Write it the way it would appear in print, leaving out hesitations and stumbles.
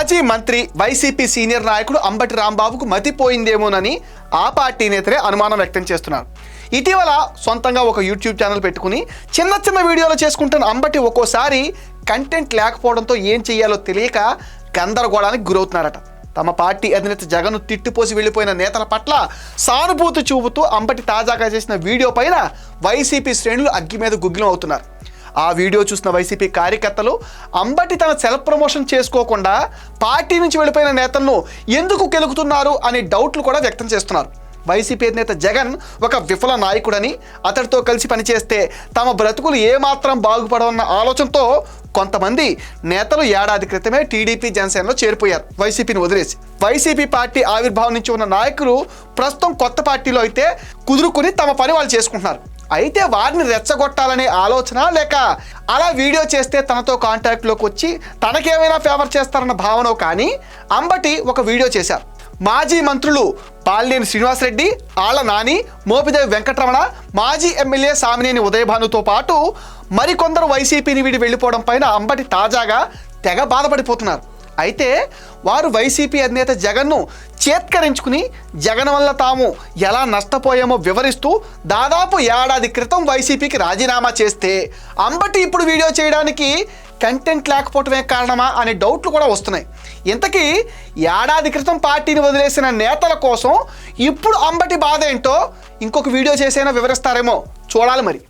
మాజీ మంత్రి YCP senior నాయకుడు అంబటి రాంబాబుకు మతిపోయిందేమోనని ఆ పార్టీ నేతలే అనుమానం వ్యక్తం చేస్తున్నారు. ఇటీవల సొంతంగా ఒక యూట్యూబ్ ఛానల్ పెట్టుకుని చిన్న చిన్న వీడియోలు చేసుకుంటున్న అంబటి ఒక్కోసారి కంటెంట్ లేకపోవడంతో ఏం చేయాలో తెలియక గందరగోళానికి గురవుతున్నారట. తమ పార్టీ అధినేత జగన్ను తిట్టిపోసి వెళ్ళిపోయిన నేతల పట్ల సానుభూతి చూపుతూ అంబటి తాజాగా చేసిన వీడియో పైన వైసీపీ శ్రేణులు అగ్గి మీద గుగ్గిలం అవుతున్నారు. ఆ వీడియో చూసిన వైసీపీ కార్యకర్తలు అంబటి తన సెల్ఫ్ ప్రమోషన్ చేసుకోకుండా పార్టీ నుంచి వెళ్ళిపోయిన నేతలను ఎందుకు కెలుకుతున్నారు అనే డౌట్లు కూడా వ్యక్తం చేస్తున్నారు. వైసీపీ అధినేత జగన్ ఒక విఫల నాయకుడని, అతడితో కలిసి పనిచేస్తే తమ బ్రతుకులు ఏమాత్రం బాగుపడవన్న ఆలోచనతో కొంతమంది నేతలు ఏడాది క్రితమే టీడీపీ జనసేనలో చేరిపోయారు. వైసీపీని వదిలేసి వైసీపీ పార్టీ ఆవిర్భావం నుంచి ఉన్న నాయకులు ప్రస్తుతం కొత్త పార్టీలో అయితే కుదురుకుని తమ పని వాళ్ళు చేసుకుంటున్నారు. అయితే వారిని రెచ్చగొట్టాలనే ఆలోచన, లేక అలా వీడియో చేస్తే తనతో కాంటాక్ట్లోకి వచ్చి తనకేమైనా ఫేవర్ చేస్తారన్న భావన కానీ అంబటి ఒక వీడియో చేశారు. మాజీ మంత్రులు బాలినేని శ్రీనివాసరెడ్డి, ఆళ్ల నాని, మోపిదేవి వెంకటరమణ, మాజీ ఎమ్మెల్యే సామినేని ఉదయభానుతో పాటు మరికొందరు వైసీపీని వీడి వెళ్ళిపోవడం పైన అంబటి తాజాగా తెగ బాధపడిపోతున్నారు. అయితే వారు వైసీపీ అధినేత జగన్ను చేత్కరించుకుని జగన్ వల్ల తాము ఎలా నష్టపోయామో వివరిస్తూ దాదాపు ఏడాది క్రితం వైసీపీకి రాజీనామా చేస్తే అంబటి ఇప్పుడు వీడియో చేయడానికి కంటెంట్ లేకపోవటమే కారణమా అనే డౌట్లు కూడా వస్తున్నాయి. ఇంతకీ ఏడాది క్రితం పార్టీని వదిలేసిన నేతల కోసం ఇప్పుడు అంబటి బాధ ఏంటో ఇంకొక వీడియో చేసైనా వివరిస్తారేమో చూడాలి మరి.